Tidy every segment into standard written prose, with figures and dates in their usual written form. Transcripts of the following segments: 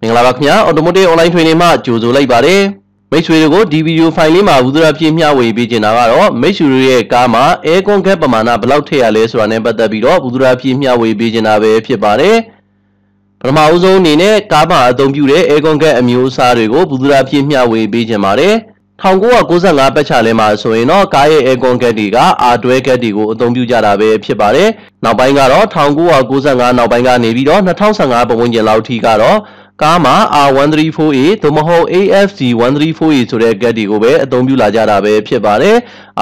မင်္ဂလာပါခင်ဗျာ automotive online training မှာကြိုဆိုလိုက်ပါတယ်မိတ်ဆွေတွေကိုဒီဗီဒီယိုဖိုင်လေးမှာဦးစားပေးမျှဝေပေးချင်တာကတော့မိတ်ဆွေတို့ရဲ့ကားမှာ aircon gas ပမာဏဘယ်လောက်ထည့်ရလဲဆိုတာနဲ့ပတ်သက်ပြီးတော့ဦးစားပေးမျှဝေပေးချင်တာပဲဖြစ်ပါတယ်ပထမအဆုံးအနေနဲ့ကားမှာအသုံးပြုတဲ့ aircon gas အမျိုးအစားတွေကိုဦးစားပေးမျှဝေပေးချင်ပါတယ်1995ပတ်ချလဲမှာဆိုရင်တော့ကားရဲ့ aircon gas တွေက R12 gas တွေကိုအသုံးပြုကြတာပဲဖြစ်ပါတယ်နောက်ပိုင်းကတော့1995နောက်ပိုင်းကနေပြီးတော့2015ပတ်ဝန်းကျင်လောက်ထိကတော့ကားမှာ R134A သို့မဟုတ် AFC134A ဆိုတဲ့ gas တွေကိုပဲအသုံးပြုလာကြတာပဲဖြစ်ပါတယ်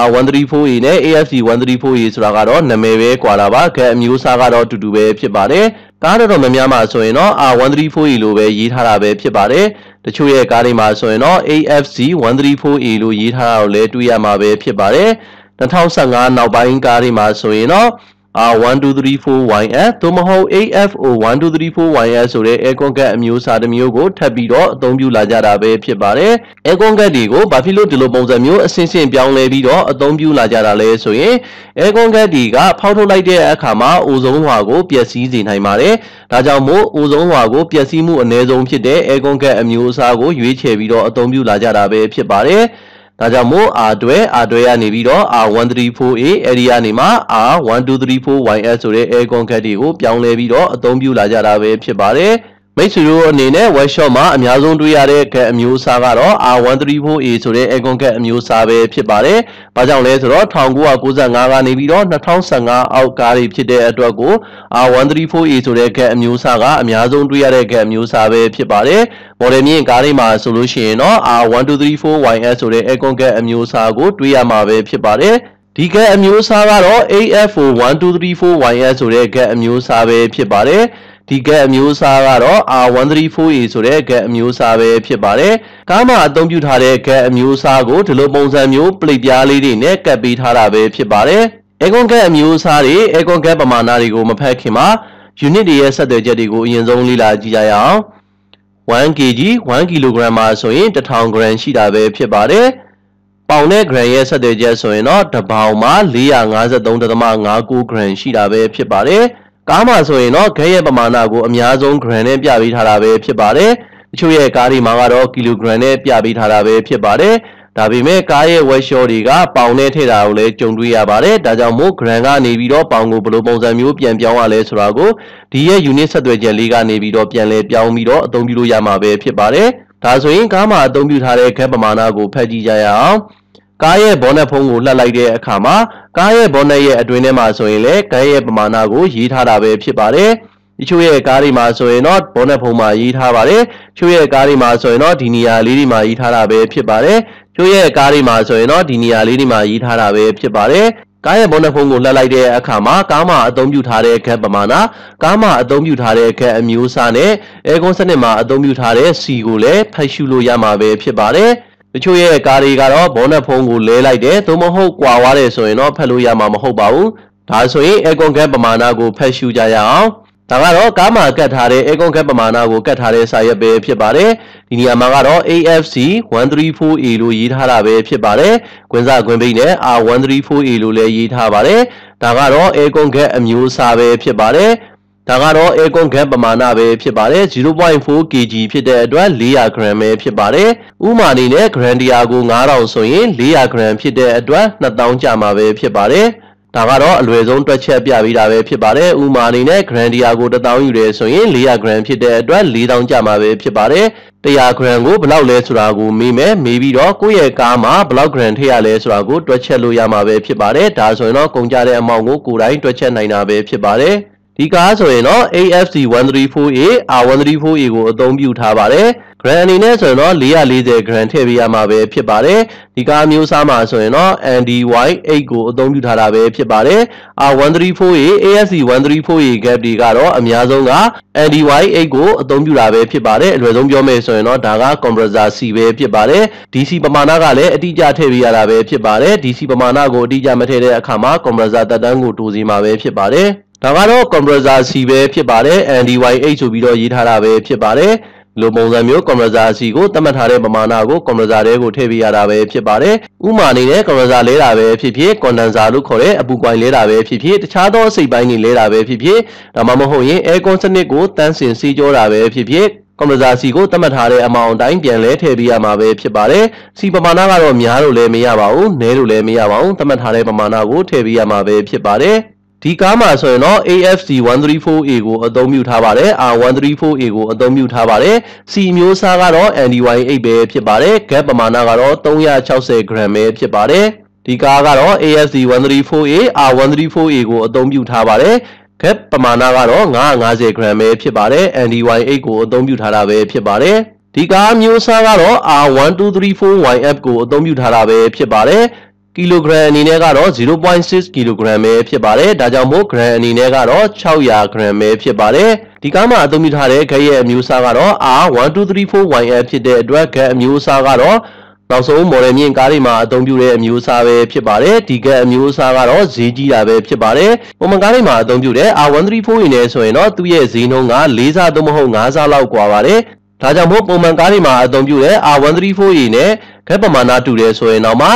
R134A နဲ့ AFC134A ဆိုတာကတော့နာမည်ပဲကွာတာပါ gas အမျိုးအစားကတော့တူတူပဲဖြစ်ပါတယ်ကားတော်များများမှာဆိုရင်တော့ R134A လို့ပဲရေးထားတာပဲဖြစ်ပါတယ်တချို့ရဲ့ကားတွေမှာဆိုရင်တော့ AFC134A လို့ရေးထားတာကိုလည်းတွေ့ရမှာပဲဖြစ်ပါတယ်2015နောက်ပိုင်းကားတွေမှာဆိုရင်တော့R1234YS သို့မဟုတ် AFO1234YS ဆိုတဲ့ aircon gas အမျိုးအစားတစ်မျိုးကိုထပ်ပြီးတော့အသုံးပြုလာကြတာပဲဖြစ်ပါတယ် aircon gas တွေကိုဘာဖြစ်လို့ဒီလိုပုံစံမျိုးအဆင့်ဆင့်ပြောင်းလဲပြီးတော့အသုံးပြုလာကြတာလဲဆိုရင် aircon gas တွေကဖောက်ထုတ်လိုက်တဲ့အခါမှာအိုဇုံလွှာကိုပျက်စီးစေနိုင်ပါတယ်ဒါကြောင့်မို့အိုဇုံလွှာကိုပျက်စီးမှုအနည်းဆုံးဖြစ်တဲ့ aircon gas အမျိုးအစားကိုရွေးချယ်ပြီးတော့အသုံးပြုလာကြတာပဲဖြစ်ပါတယ်ဒါကြောင့်မို့ R12 ကနေပြီးတော့ R134A အဲဒီကနေမှ R1234YS ဆိုတဲ့ aircon gas တွေကိုပြောင်းလဲပြီးတော့အသုံးပြုလာကြတာပဲဖြစ်ပါတယ်မိတ်ဆွေတို့အနေနဲ့ workshop မှာအများဆုံးတွေ့ရတဲ့ gas အမျိုးအစားကတော့ R134A ဆိုတဲ့ aircon gas အမျိုးအစားပဲဖြစ်ပါတယ်။ဘာကြောင့်လဲဆိုတော့1995ကနေပြီးတော့2015အောက်ကားတွေဖြစ်တဲ့အတွက်ကို R134A ဆိုတဲ့ gas အမျိုးအစားကအများဆုံးတွေ့ရတဲ့ gas အမျိုးအစားပဲဖြစ်ပါတယ်။ model မြင့်ကားတွေမှာဆိုလို့ရှိရင်တော့ R1234YS ဆိုတဲ့ aircon gas အမျိုးအစားကိုတွေ့ရမှာပဲဖြစ်ပါတယ်။ဒီ gas အမျိုးအစားကတော့ AFO1234YS ဆိုတဲ့ gas အမျိုးအစားပဲဖြစ်ပါတယ်ဒီ gas အမျိုးအစားကတော့ R134A ဆိုတဲ့ gas အမျိုးအစားပဲဖြစ်ပါတယ်။ကားမှာအသုံးပြုထားတဲ့ gas အမျိုးအစားကိုဒီလိုပုံစံမျိုးပလိတ်ပြားလေးတွေနဲ့ကပ်ပေးထားတာပဲဖြစ်ပါတယ်။ aircon gas အမျိုးအစားတွေ aircon gas ပမာဏတွေကိုမဖတ်ခင်မှာ unit တွေရဲ့ဆက်သွယ်ချက်တွေကိုအရင်ဆုံးလေ့လာကြည့်ကြရအောင်။ 1kg 1 kg မှာဆိုရင်1000 g ရှိတာပဲဖြစ်ပါတယ်။ပေါင်နဲ့ gram ရဲ့ဆက်သွယ်ချက်ဆိုရင်တော့တစ်ပေါင်မှာ453.59 g ရှိတာပဲဖြစ်ပါတယ်။ကားမှာဆိုရင်တော့gasရဲ့ပမာဏကိုအများဆုံး gram နဲ့ပြပေးထားတာပဲဖြစ်ပါတယ်။တချို့ရဲ့ကားတွေမှာကတော့ kilogram နဲ့ပြပေးထားတာပဲဖြစ်ပါတယ်။ဒါပေမဲ့ကားရဲ့ workshop တွေကပေါင်နဲ့ထည့်တာကိုလည်းကြုံတွေ့ရပါတယ်။ဒါကြောင့်မို့ gram ကနေပြီးတော့ပေါင်ကိုဘယ်လိုပုံစံမျိုးပြန်ပြောင်းရလဲဆိုတာကိုဒီရဲ့ unit ဆက်သွယ်ချက်လေးကနေပြီးတော့ပြန်လဲပြောင်းပြီးတော့အသုံးပြုလို့ရမှာပဲဖြစ်ပါတယ်။ဒါဆိုရင်ကားမှာအသုံးပြုထားတဲ့ gas ပမာဏကိုဖတ်ကြည့်ကြရအောင်။ကားရဲ့ bonnet ဖုံးကိုလှပ်လိုက်တဲ့အခါမှာကားရဲ့ bonnet ရဲ့အတွင်းထဲမှာဆိုရင်လည်း gas ရဲ့ပမာဏကိုရေးထားတာပဲဖြစ်ပါတယ်။တချို့ရဲ့ကားတွေမှာဆိုရင်တော့ bonnet ဖုံးမှာရေးထားပါတယ်။တချို့ရဲ့ကားတွေမှာဆိုရင်တော့ဒီနေရာလေးတွေမှာရေးထားတာပဲဖြစ်ပါတယ်။တချို့ရဲ့ကားတွေမှာဆိုရင်တော့ဒီနေရာလေးတွေမှာရေးထားတာပဲဖြစ်ပါတယ်။ကားရဲ့ bonnet ဖုံးကိုလှပ်လိုက်တဲ့အခါမှာကားမှာအသုံးပြုထားတဲ့ gas ပမာဏကားမှာအသုံးပြုထားတဲ့ gas အမျိုးအစားနဲ့ aircon စနစ်မှာအသုံးပြုထားတဲ့ C ကိုလည်းဖတ်ရှုလို့ရမှာပဲဖြစ်ပါတယ်။တချို့ရဲ့ကားတွေကတော့ bonnet ဖုံးကိုလဲလိုက်တယ်သို့မဟုတ်ကွာသွားတယ်ဆိုရင်တော့ဖတ်လို့ရမှာမဟုတ်ပါဘူးဒါဆိုရင် aircon gas ပမာဏကိုဖတ်ရှုကြရအောင်ဒါကတော့ကားမှာကတ်ထားတဲ့ aircon gas ပမာဏကိုကတ်ထားတဲ့စာရွက်ပဲဖြစ်ပါတယ်ဒီနေရာမှာကတော့ AFC134A လို့ရေးထားတာပဲဖြစ်ပါတယ်ကွင်းစကွင်းပိတ်နဲ့ R134A လို့လည်းရေးထားပါတယ်ဒါကတော့ aircon gas အမျိုးအစားပဲဖြစ်ပါတယ်ဒါကတော့ aircon gas ပမာဏပဲဖြစ်ပါတယ် 0.4 kg ဖြစ်တဲ့အတွက်400 g ပဲဖြစ်ပါတယ်ဥမာအနေနဲ့ gram 100ကို9000ဆိုရင်400 g ဖြစ်တဲ့အတွက်2000ကျမှာပဲဖြစ်ပါတယ်ဒါကတော့အလွယ်ဆုံးတွက်ချက်ပြပေးတာပဲဖြစ်ပါတယ်ဥမာအနေနဲ့ gram 100ကို1000ယူတယ်ဆိုရင်400 g ဖြစ်တဲ့အတွက်4000ကျမှာပဲဖြစ်ပါတယ်100 g ကိုဘယ်လောက်လဲဆိုတာကိုမေးမယ်မေးပြီးတော့ကိုယ့်ရဲ့ကားမှာဘယ်လောက် gram ထည့်ရလဲဆိုတာကိုတွက်ချက်လို့ရမှာပဲဖြစ်ပါတယ်ဒါဆိုရင်တော့ကုန်ကြတဲ့အမောင့်ကိုကိုယ်တိုင်တွက်ချက်နိုင်တာပဲဖြစ်ပါတယ်ဒီကားဆိုရင်တော့ AFC134A R134A ကိုအသုံးပြုထားပါတယ် gram အနေနဲ့ဆိုရင်တော့440 gram ထည့်ပေးရမှာပဲဖြစ်ပါတယ်ဒီကားမျိုးစားမှာဆိုရင်တော့ NDY8 ကိုအသုံးပြုထားတာပဲဖြစ်ပါတယ် R134A AFC134A gas တွေကတော့အများဆုံးက NDY8 ကိုအသုံးပြုတာပဲဖြစ်ပါတယ်အလွယ်ဆုံးပြောမယ်ဆိုရင်တော့ဒါက compressor C ပဲဖြစ်ပါတယ် DC ပမာဏကလည်းအတိအကျထည့်ပေးရတာပဲဖြစ်ပါတယ် DC ပမာဏကိုအတိအကျမထည့်တဲ့အခါမှာ compressor သက်တမ်းကိုတိုးစီမှာပဲဖြစ်ပါတယ်ဒါကတော့ compressor C ပဲဖြစ်ပါတယ် NDY8 ဆိုပြီးတော့ရေးထားတာပဲဖြစ်ပါတယ်လိုပုံစံမျိုး compressor C ကိုသတ်မှတ်ထားတဲ့ပမာဏကို compressor တွေကိုထည့်ပေးရတာပဲဖြစ်ပါတယ်ဥမာအနေနဲ့ compressor လဲတာပဲဖြစ်ဖြစ် condenser လို့ခေါ်တဲ့အပူကွိုင်လဲတာပဲဖြစ်ဖြစ်တခြားသောအစိတ်ပိုင်းတွေလဲတာပဲဖြစ်ဖြစ်ဒါမှမဟုတ်ရင် aircon စနစ်ကိုတန်းစင်စေးကြောတာပဲဖြစ်ဖြစ် ကွန်ပရက်ဆာစီကိုသတ်မှတ်ထားတဲ့အမောင်အတိုင်းပြန်လဲထည့်ပေးရမှာပဲဖြစ်ပါတယ်စီပမာဏကတော့များလို့လည်းမရပါဘူးနည်းလို့လည်းမရပါဘူးသတ်မှတ်ထားတဲ့ပမာဏကိုထည့်ပေးရမှာပဲဖြစ်ပါတယ်ဒီကားမှာဆိုရင်တော့ AFC 134A ကိုအသုံးပြုထားပါတယ် R134A ကိုအသုံးပြုထားပါတယ် C မျိုးစားကတော့ NDY8 ပဲဖြစ်ပါတယ် gap ပမာဏကတော့360 gram ပဲဖြစ်ပါတယ်ဒီကားကတော့ AFC 134A R134A ကိုအသုံးပြုထားပါတယ် gap ပမာဏကတော့950 gram ပဲဖြစ်ပါတယ် NDY8 ကိုအသုံးပြုထားတာပဲဖြစ်ပါတယ်ဒီကားမျိုးစားကတော့ R1234YF ကိုအသုံးပြုထားတာပဲဖြစ်ပါတယ်ကီလိုဂရမ်အနေနဲ့ကတော့0.6 ကီလိုဂရမ်ပဲဖြစ်ပါတယ်ဒါကြောင့်မို့ဂရမ်အနေနဲ့ကတော့600 gram ပဲဖြစ်ပါတယ်ဒီကားမှာအသုံးပြုထားတဲ့ gap ရဲ့အမျိုးအစားကတော့ R1234YF ဖြစ်တဲ့အတွက် gap အမျိုးအစားကတော့နောက်ဆုံး model မြင့်ကားတွေမှာအသုံးပြုတဲ့အမျိုးအစားပဲဖြစ်ပါတယ်ဒီ gap အမျိုးအစားကတော့ဈေးကြီးတာပဲဖြစ်ပါတယ်ပုံမှန်ကားတွေမှာအသုံးပြုတဲ့ R134A နဲ့ဆိုရင်တော့သူ့ရဲ့ဈေးနှုန်းက4ဆသို့မဟုတ်5ဆလောက်ကွာပါတယ်ဒါကြောင့်မို့ပုံမှန်ကားတွေမှာအသုံးပြုတဲ့ R134A နဲ့ gap ပမာဏတူတယ်ဆိုရင်တော့မှ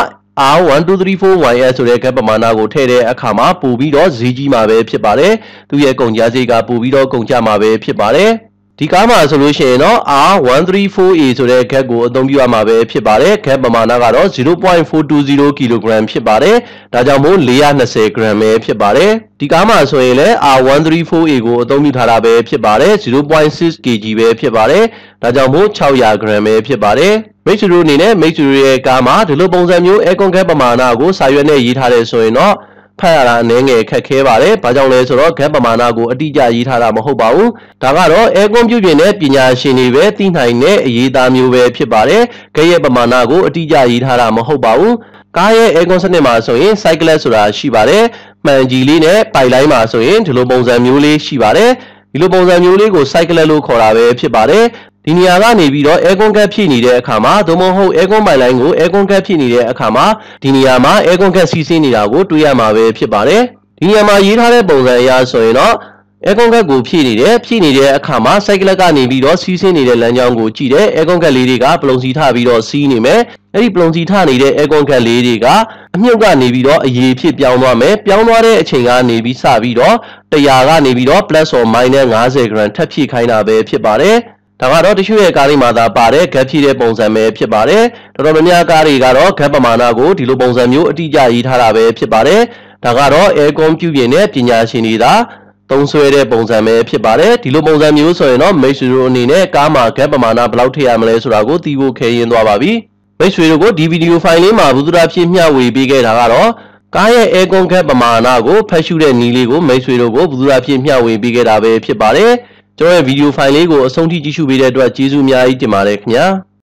R1234YS ဆိုတဲ့ gap ပမာဏကိုထည့်တဲ့အခါမှာပို့ပြီးတော့ဈေးကြီးမှာပဲဖြစ်ပါတယ်သူရဲ့ကုန်ကျစရိတ်ကပို့ပြီးတော့ကုန်ကျမှာပဲဖြစ်ပါတယ်ဒီကားမှာဆိုလို့ရှိရင်တော့ R134A ဆိုတဲ့ gap ကိုအသုံးပြုရမှာပဲဖြစ်ပါတယ် gap ပမာဏကတော့ 0.420 kg ဖြစ်ပါတယ်ဒါကြောင့်မို့420 gram ပဲဖြစ်ပါတယ်ဒီကားမှာဆိုရင်လည်း R134A ကိုအသုံးပြုထားတာပဲဖြစ်ပါတယ်0.6 kg ပဲဖြစ်ပါတယ်ဒါကြောင့်မို့600 gram ပဲဖြစ်ပါတယ်မိတ်ဆွေတို့အနေနဲ့မိတ်ဆွေတို့ရဲ့ကားမှာဒီလိုပုံစံမျိုး aircon gap ပမာဏကိုစာရွက်နဲ့ရေးထားတယ်ဆိုရင်တော့ဖတ်ရတာအနည်းငယ်ခက်ခဲပါတယ်။ဘာကြောင့်လဲဆိုတော့ gap ပမာဏကိုအတိအကျရေးထားတာမဟုတ်ပါဘူး။ဒါကတော့ aircon ပြုပြင်တဲ့ပညာရှင်တွေပဲသိနိုင်တဲ့အရေးအသားမျိုးပဲဖြစ်ပါတယ်။ gap ရဲ့ပမာဏကိုအတိအကျရေးထားတာမဟုတ်ပါဘူး။ကားရဲ့ aircon စနစ်မှာဆိုရင် cyclet ဆိုတာရှိပါတယ်။မှန်ကြီးလေးနဲ့ပိုက်လိုင်းမှာဆိုရင်ဒီလိုပုံစံမျိုးလေးရှိပါတယ်။ဒီလိုပုံစံမျိုးလေးကို cyclet လို့ခေါ်တာပဲဖြစ်ပါတယ်။ဒီနေရာကနေပြီးတော့ aircon gap ဖြည့်နေတဲ့အခါမှာသို့မဟုတ် aircon ပိုက်လိုင်းကို aircon gap ဖြည့်နေတဲ့အခါမှာဒီနေရာမှာ aircon gap စီးဆင်းနေတာကိုတွေ့ရမှာပဲဖြစ်ပါတယ်ဒီနေရာမှာရေးထားတဲ့ပုံစံအရဆိုရင်တော့ aircon gap ကိုဖြည့်နေတဲ့အခါမှာ cyclet ကနေပြီးတော့စီးဆင်းနေတဲ့လမ်းကြောင်းကိုကြည့်တယ် aircon gap လေးတွေကပလုံစီထပြီးတော့စီးနေမယ်အဲ့ဒီပလုံစီထနေတဲ့ aircon gap လေးတွေကအမြုပ်ကနေပြီးတော့အရေဖြစ်ပြောင်းသွားမယ်ပြောင်းသွားတဲ့အချိန်ကနေပြီးစပြီးတော့100ကနေပြီးတော့ plus or minus 50 gram ထပ်ဖြည့်ခိုင်းတာပဲဖြစ်ပါတယ်ဒါကတော့တချို့ရဲ့ကားတွေမှာသာပါတဲ့ gap ဖြည့်တဲ့ပုံစံပဲဖြစ်ပါတယ်တော်တော်များများကားတွေကတော့ gap ပမာဏကိုဒီလိုပုံစံမျိုးအတိအကျရေးထားတာပဲဖြစ်ပါတယ်ဒါကတော့ aircon ပြုပြင်တဲ့ပညာရှင်တွေသာသုံးစွဲတဲ့ပုံစံပဲဖြစ်ပါတယ်ဒီလိုပုံစံမျိုးဆိုရင်တော့မိတ်ဆွေတို့အနေနဲ့ကားမှာ gap ပမာဏဘယ်လောက်ထည့်ရမလဲဆိုတာကိုသိဖို့ခဲရင်သွားပါပြီမိတ်ဆွေတို့ကိုဒီဗီဒီယိုဖိုင်လေးမှာဘုသူဒ္ဓဖြည့်မျှဝေပေးခဲ့တာကတော့ကားရဲ့ aircon gap ပမာဏကိုဖတ်ရှုတဲ့နည်းလေးကိုမိတ်ဆွေတို့ကိုဘုသူဒ္ဓဖြည့်မျှဝေပေးခဲ့တာပဲဖြစ်ပါတယ်ကျွန်တော်ရဲ့ဗီဒီယိုဖိုင်လေးကိုအဆုံးထိကြည့်ရှုပေးတဲ့အတွက်ကျေးဇူးအများကြီးတင်ပါတယ်ခင်ဗျာ